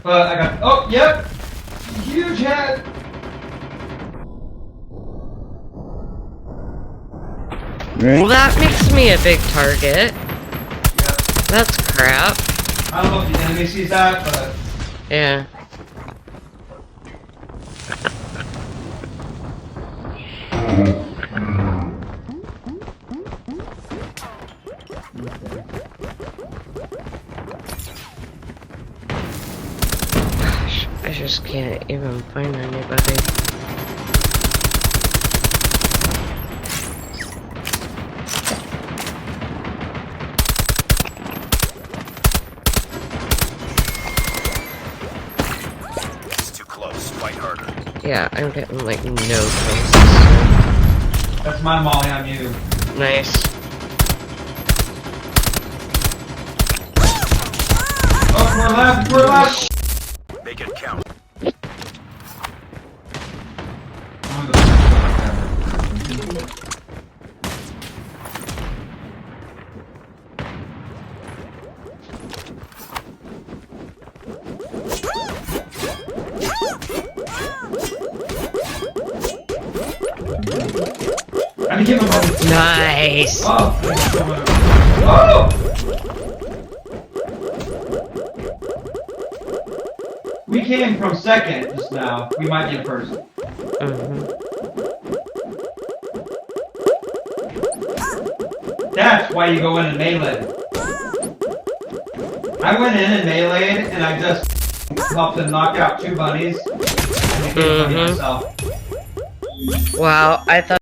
But I got. Oh, yep! Huge head! Well, that makes me a big target. Yep. That's crap. I don't know if the enemy sees that, but. Yeah. Gosh, I just can't even find anybody. Yeah, I'm getting like no kills. That's my molly on you. Nice. Oh, we're left, we're left! Make it count. I didn't get my body. Nice. Oh! Oh! We came from second just now. We might be in person. That's why you go in and melee. I went in and meleeed, and I just helped them knock out 2 bunnies. And I myself. Wow, I thought